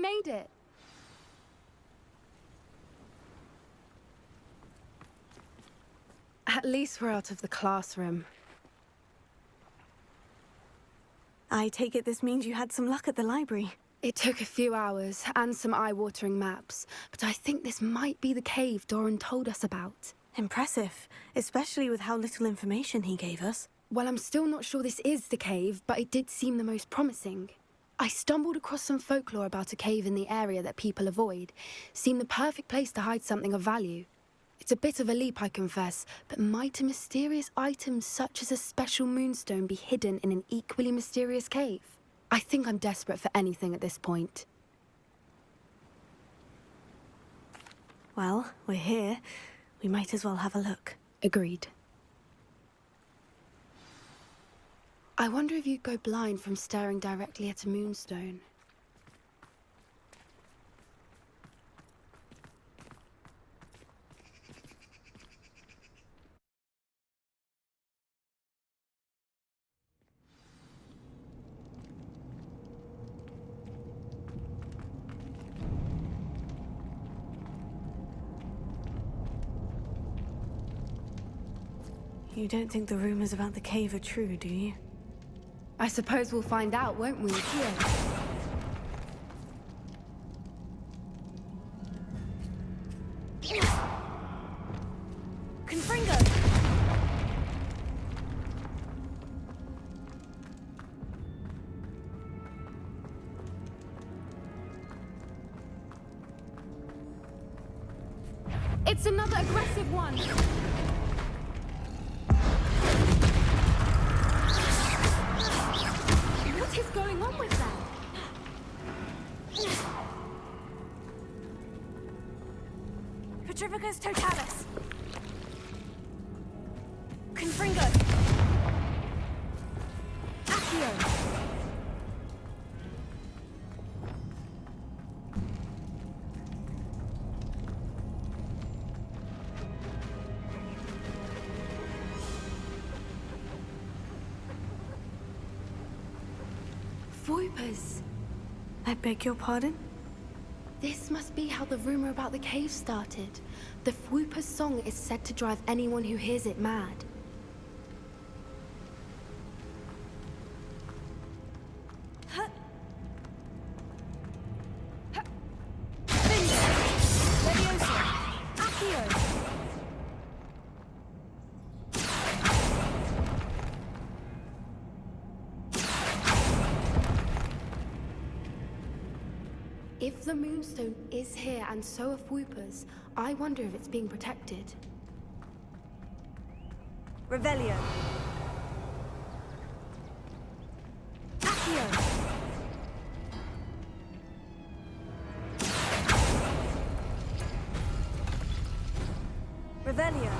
made it! At least we're out of the classroom. I take it this means you had some luck at the library. It took a few hours and some eye-watering maps, but I think this might be the cave Doran told us about. Impressive, especially with how little information he gave us. Well, I'm still not sure this is the cave, but it did seem the most promising. I stumbled across some folklore about a cave in the area that people avoid. Seemed the perfect place to hide something of value. It's a bit of a leap, I confess, but might a mysterious item such as a special moonstone be hidden in an equally mysterious cave? I think I'm desperate for anything at this point. Well, we're here. We might as well have a look. Agreed. I wonder if you'd go blind from staring directly at a moonstone. You don't think the rumors about the cave are true, do you? I suppose we'll find out, won't we? Here. Confringo! It's another aggressive one! What is going on with them? Petrificus totalis! Confringo! Accio! Voipers. I beg your pardon? This must be how the rumor about the cave started. The Fwooper's song is said to drive anyone who hears it mad. If the moonstone is here and so are Fwoopers, I wonder if it's being protected. Revelio. Accio. Revelio.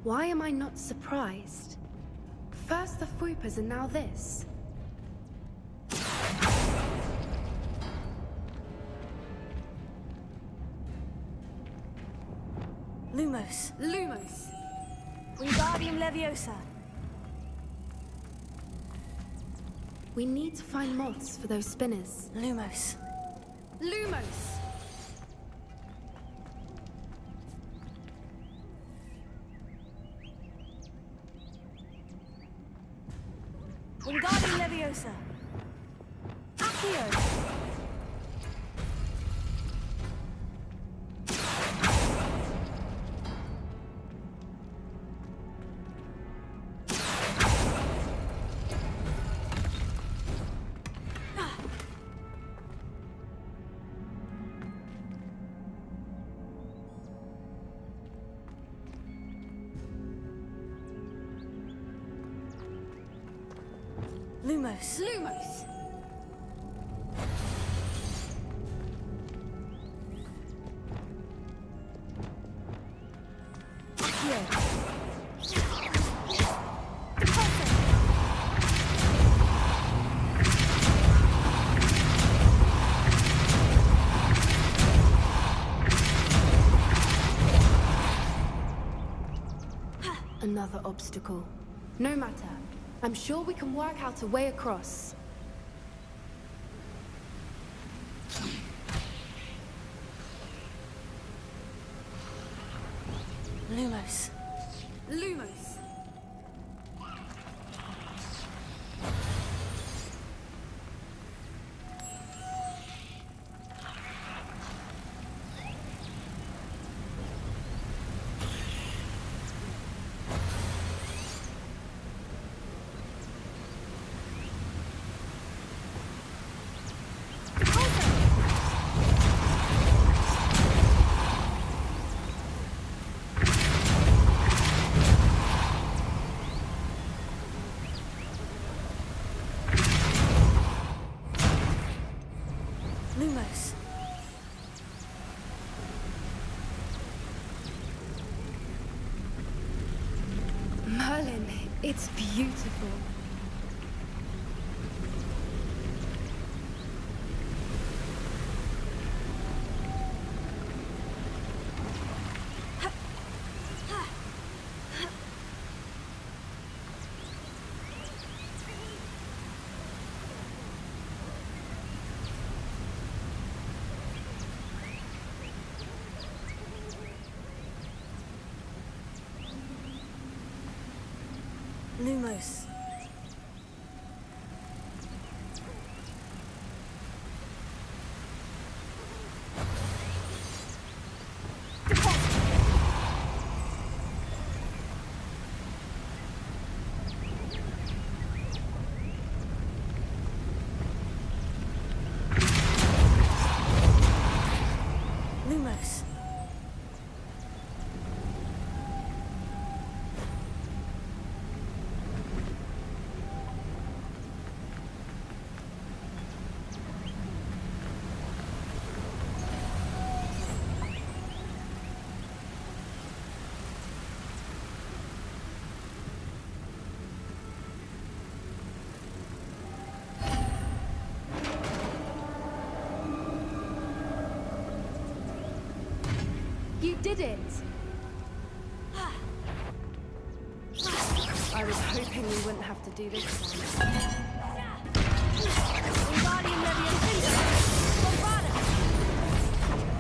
Why am I not surprised? First the Fwoopers and now this. Lumos. Lumos! Wingardium Leviosa. We need to find moths for those spinners. Lumos. Lumos! Wingardium Leviosa. Accio. Lumos. Lumos! Accio. Another obstacle. No matter. I'm sure we can work out a way across. Lumos. Lumos! Lumos. Merlin, it's beautiful. Lumos. Lumos. You did it! I was hoping we wouldn't have to do this one. Wingardium Leviosa. Bombarda.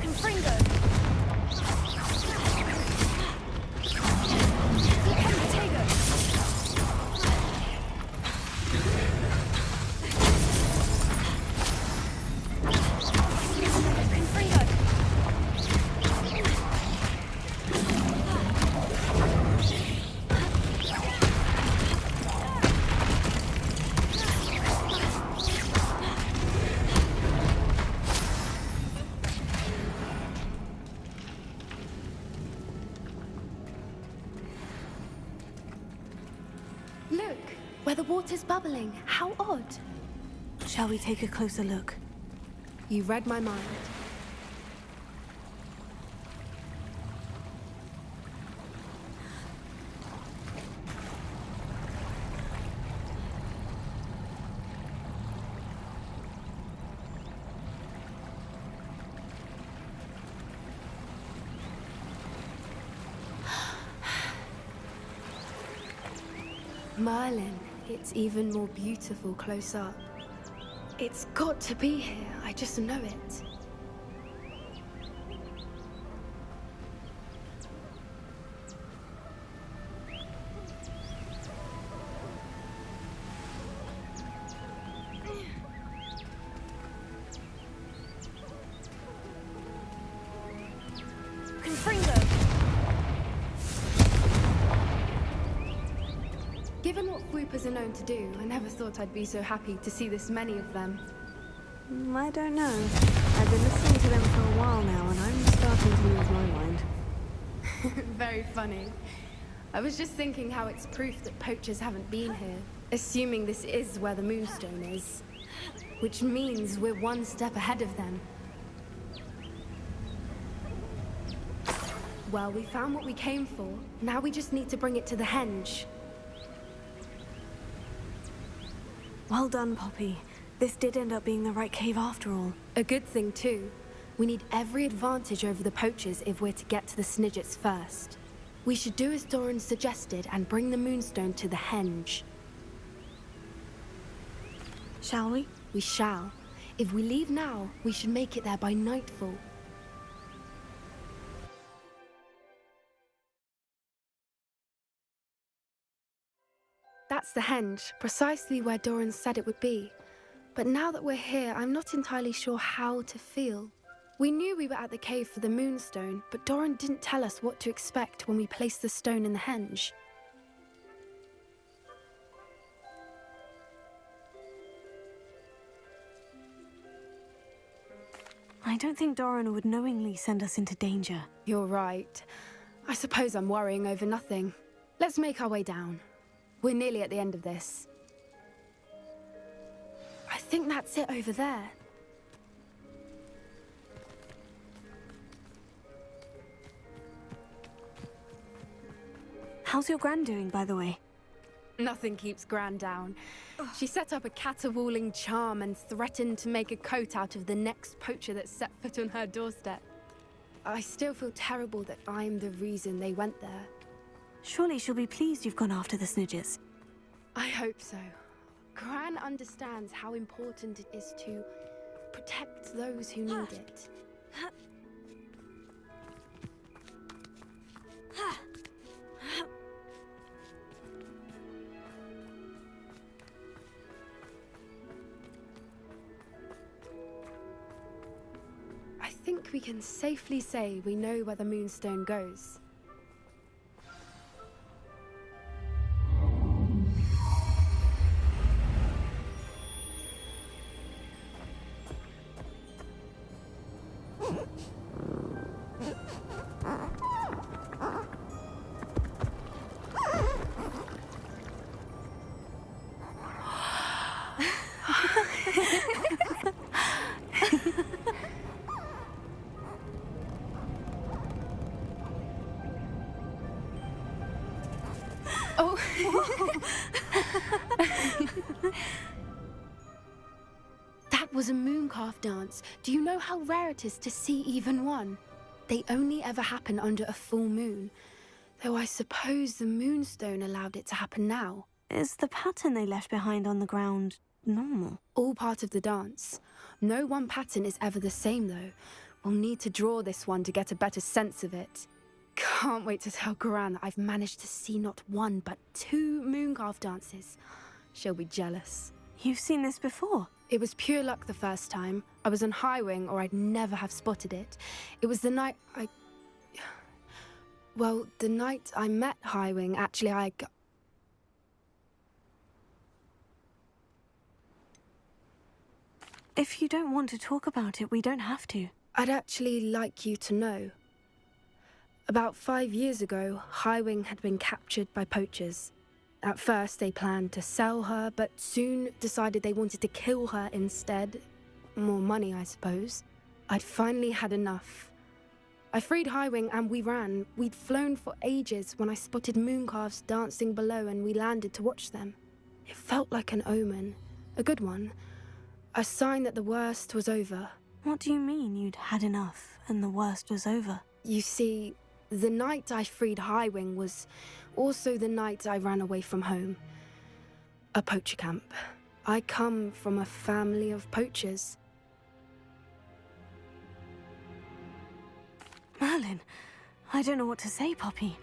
Confringo. Decapitago. Confringo. Look, where the water's bubbling. How odd. Shall we take a closer look? You read my mind. Merlin, it's even more beautiful close up. It's got to be here, I just know it. Confringo. Given what swoopers are known to do, I never thought I'd be so happy to see this many of them. I don't know. I've been listening to them for a while now, and I'm starting to lose my mind. Very funny. I was just thinking how it's proof that poachers haven't been here, assuming this is where the Moonstone is. Which means we're one step ahead of them. Well, we found what we came for. Now we just need to bring it to the henge. Well done, Poppy. This did end up being the right cave after all. A good thing, too. We need every advantage over the poachers if we're to get to the Snigets first. We should do as Doran suggested and bring the moonstone to the henge. Shall we? We shall. If we leave now, we should make it there by nightfall. That's the henge, precisely where Doran said it would be. But now that we're here, I'm not entirely sure how to feel. We knew we were at the cave for the moonstone, but Doran didn't tell us what to expect when we placed the stone in the henge. I don't think Doran would knowingly send us into danger. You're right. I suppose I'm worrying over nothing. Let's make our way down. We're nearly at the end of this. I think that's it over there. How's your Gran doing, by the way? Nothing keeps Gran down. She set up a caterwauling charm and threatened to make a coat out of the next poacher that set foot on her doorstep. I still feel terrible that I'm the reason they went there. Surely she'll be pleased you've gone after the Snigets. I hope so. Gran understands how important it is to protect those who need it. I think we can safely say we know where the moonstone goes. Oh! That was a mooncalf dance. Do you know how rare it is to see even one? They only ever happen under a full moon. Though I suppose the moonstone allowed it to happen now. Is the pattern they left behind on the ground normal? All part of the dance. No one pattern is ever the same, though. We'll need to draw this one to get a better sense of it. Can't wait to tell Gran that I've managed to see not one, but 2 mooncalf dances. She'll be jealous. You've seen this before? It was pure luck the first time. I was on Highwing, or I'd never have spotted it. It was the night Well, the night I met Highwing, actually, If you don't want to talk about it, we don't have to. I'd actually like you to know. About 5 years ago, Highwing had been captured by poachers. At first, they planned to sell her, but soon decided they wanted to kill her instead. More money, I suppose. I'd finally had enough. I freed Highwing and we ran. We'd flown for ages when I spotted mooncalves dancing below and we landed to watch them. It felt like an omen. A good one. A sign that the worst was over. What do you mean you'd had enough and the worst was over? You see, the night I freed Highwing was also the night I ran away from home. A poacher camp. I come from a family of poachers. Merlin, I don't know what to say, Poppy.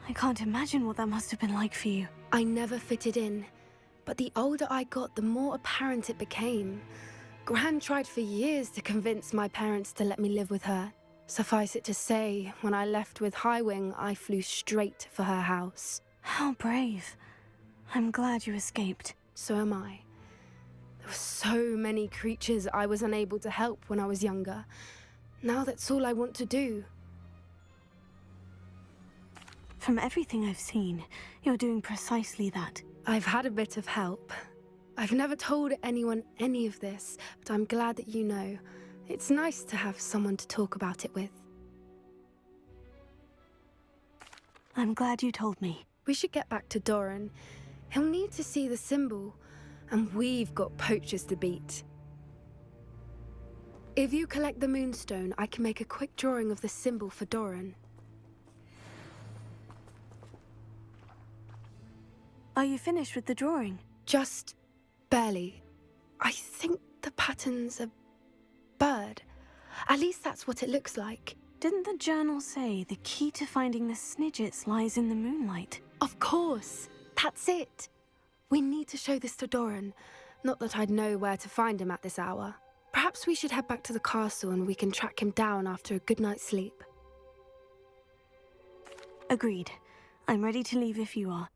I can't imagine what that must have been like for you. I never fitted in, but the older I got, the more apparent it became. Gran tried for years to convince my parents to let me live with her. Suffice it to say, when I left with Highwing, I flew straight for her house. How brave. I'm glad you escaped. So am I. There were so many creatures I was unable to help when I was younger. Now that's all I want to do. From everything I've seen, you're doing precisely that. I've had a bit of help. I've never told anyone any of this, but I'm glad that you know. It's nice to have someone to talk about it with. I'm glad you told me. We should get back to Doran. He'll need to see the symbol, and we've got poachers to beat. If you collect the moonstone, I can make a quick drawing of the symbol for Doran. Are you finished with the drawing? Just barely. I think the pattern's a bird. At least that's what it looks like. Didn't the journal say the key to finding the Snigets lies in the moonlight? Of course. That's it. We need to show this to Doran. Not that I'd know where to find him at this hour. Perhaps we should head back to the castle and we can track him down after a good night's sleep. Agreed. I'm ready to leave if you are.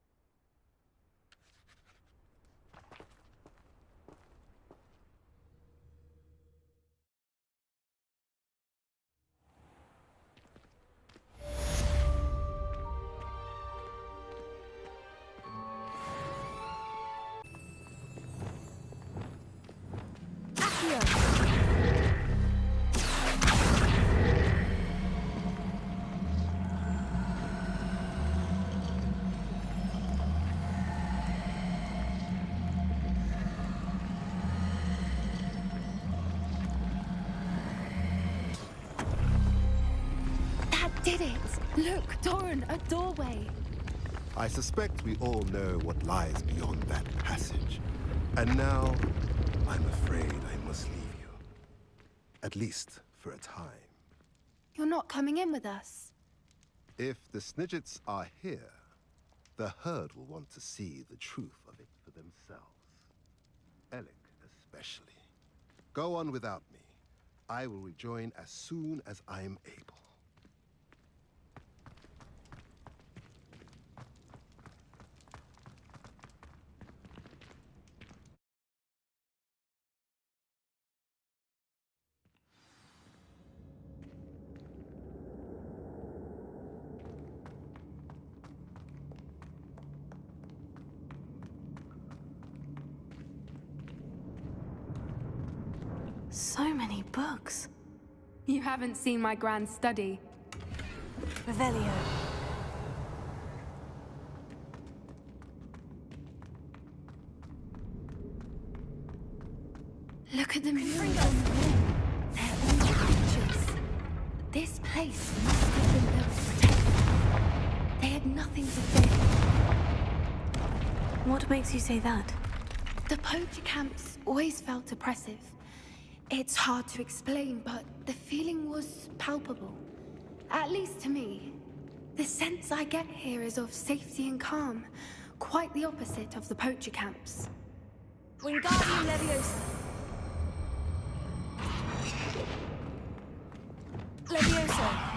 Did it! Look, Doran, a doorway! I suspect we all know what lies beyond that passage. And now, I'm afraid I must leave you. At least for a time. You're not coming in with us. If the Snigets are here, the herd will want to see the truth of it for themselves. Alec especially. Go on without me. I will rejoin as soon as I am able. So many books. You haven't seen my grand study. Revelio. Look at the murals on the wall. They're all pictures. This place must have been built to protect them. They had nothing to fear. What makes you say that? The poacher camps always felt oppressive. It's hard to explain, but the feeling was palpable. At least to me. The sense I get here is of safety and calm. Quite the opposite of the poacher camps. Wingardium Leviosa. Leviosa.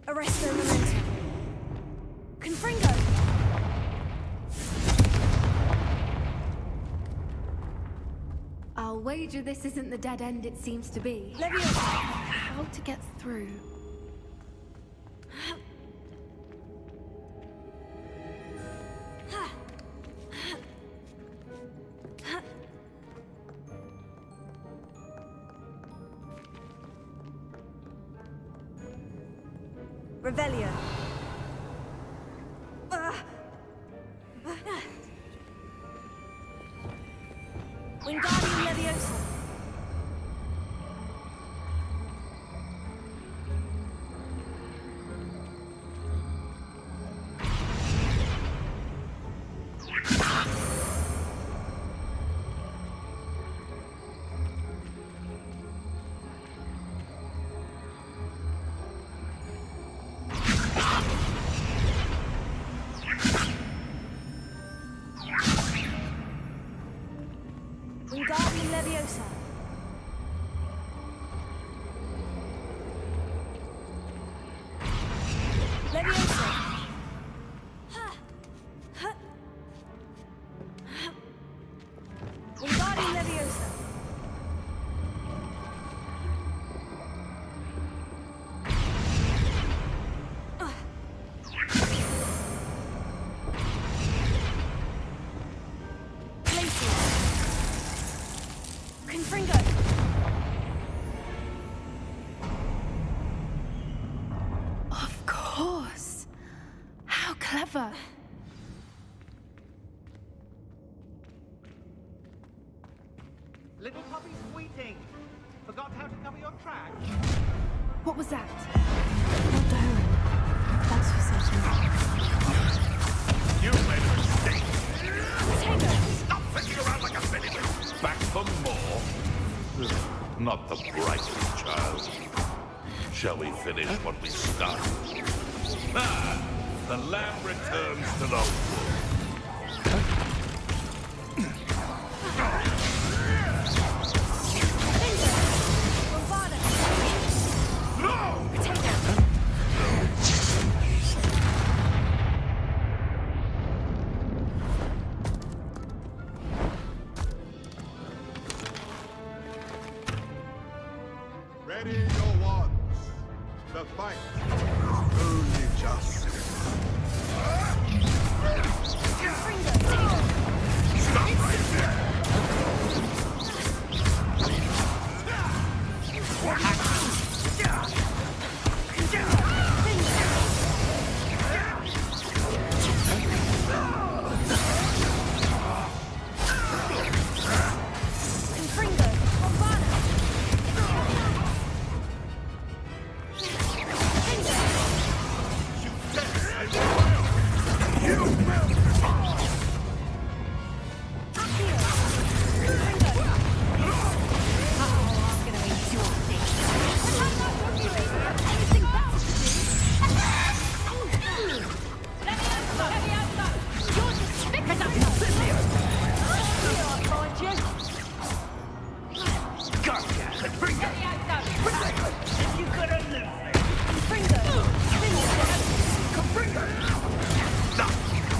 Arresto Momentum. Confringo! I'll wager this isn't the dead end it seems to be. Leviosa! How to get through? Revelio. Wingardium Leviosa. Wingardium Leviosa. Leviosa. Wingardium Leviosa. clever. Little puppy squeating. Forgot how to cover your track? What was that? Not Doran. That's for certain. You made a mistake. Stop fishing around like a fiddler. Back for more? Not the brightest child. Shall we finish what we started? Ah! The lamb returns to the wood. Ready your wands. The fight is only just. Stop right there!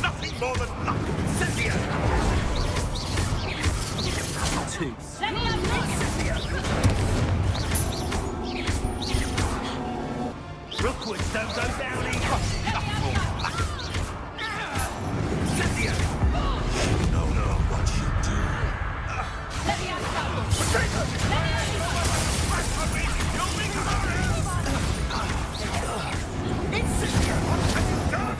Nothing more than luck. Cynthia! Rookwoods don't go down either. Cynthia! You don't know what you do. It's Cynthia! What have you done?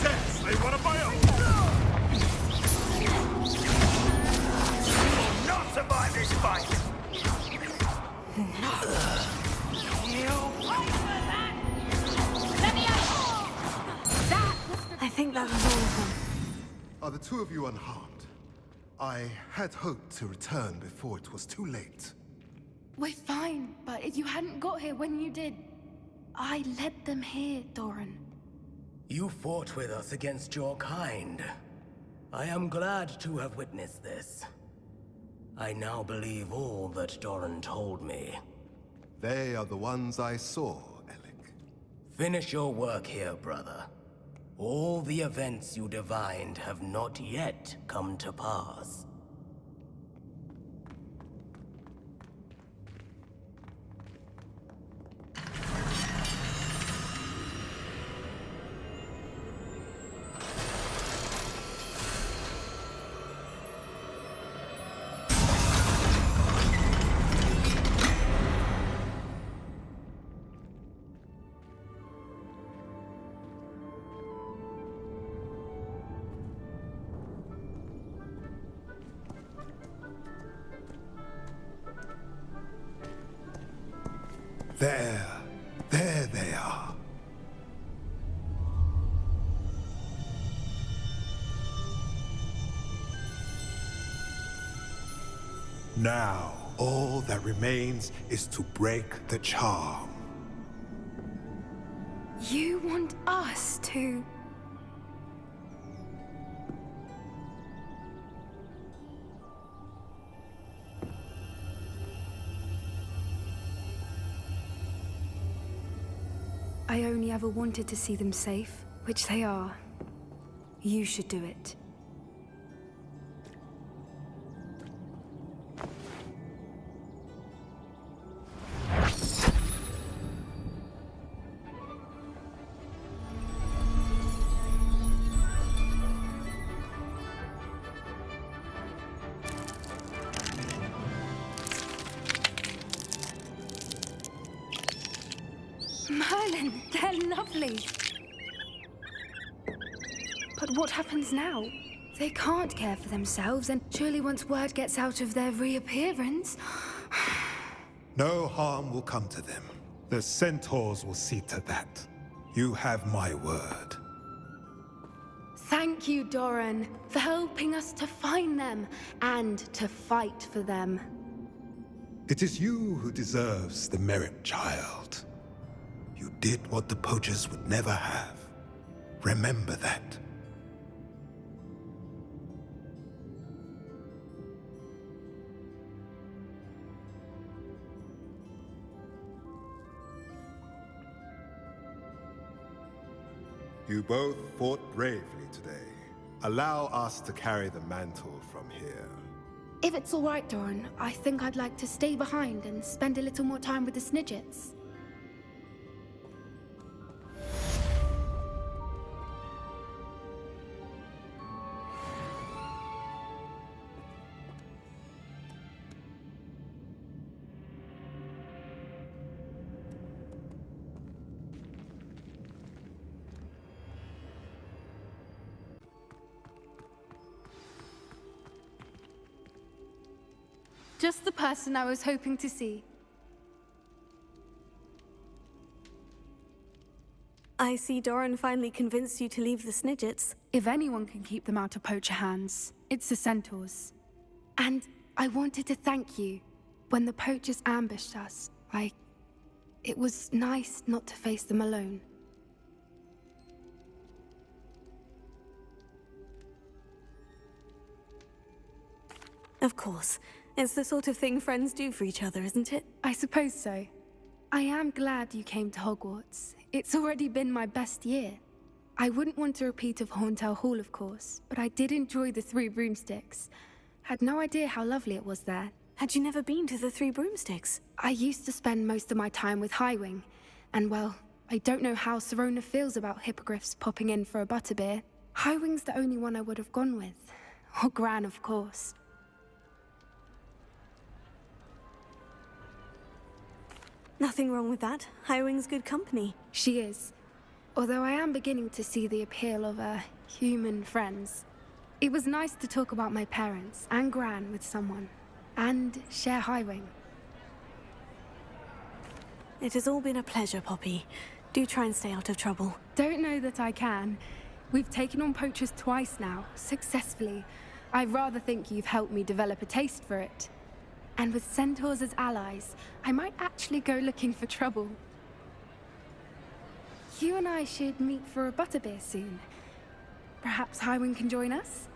Yes, they want to buy own. Not survive this fight. I think that was all of them. Are the two of you unharmed? I had hoped to return before it was too late. We're fine, but if you hadn't got here when you did, I led them here, Doran. You fought with us against your kind. I am glad to have witnessed this. I now believe all that Doran told me. They are the ones I saw, Alec. Finish your work here, brother. All the events you divined have not yet come to pass. There they are. Now, all that remains is to break the charm. You want us to... I only ever wanted to see them safe, which they are. You should do it. Rylan, they're lovely. But what happens now? They can't care for themselves, and surely once word gets out of their reappearance... No harm will come to them. The centaurs will see to that. You have my word. Thank you, Doran, for helping us to find them and to fight for them. It is you who deserves the merit, child. You did what the poachers would never have. Remember that. You both fought bravely today. Allow us to carry the mantle from here. If it's all right, Doran, I think I'd like to stay behind and spend a little more time with the Snigets. Just the person I was hoping to see. I see Doran finally convinced you to leave the Snigets. If anyone can keep them out of poacher hands, it's the centaurs. And I wanted to thank you. When the poachers ambushed us, it was nice not to face them alone. Of course. It's the sort of thing friends do for each other, isn't it? I suppose so. I am glad you came to Hogwarts. It's already been my best year. I wouldn't want a repeat of Hauntel Hall, of course, but I did enjoy the Three Broomsticks. Had no idea how lovely it was there. Had you never been to the Three Broomsticks? I used to spend most of my time with Highwing, and well, I don't know how Serona feels about hippogriffs popping in for a butterbeer. Highwing's the only one I would have gone with. Or Gran, of course. Nothing wrong with that. Highwing's good company. She is. Although I am beginning to see the appeal of, human friends. It was nice to talk about my parents and Gran with someone. And share Highwing. It has all been a pleasure, Poppy. Do try and stay out of trouble. Don't know that I can. We've taken on poachers twice now, successfully. I rather think you've helped me develop a taste for it. And with centaurs as allies, I might actually go looking for trouble. You and I should meet for a butterbeer soon. Perhaps Highwing can join us?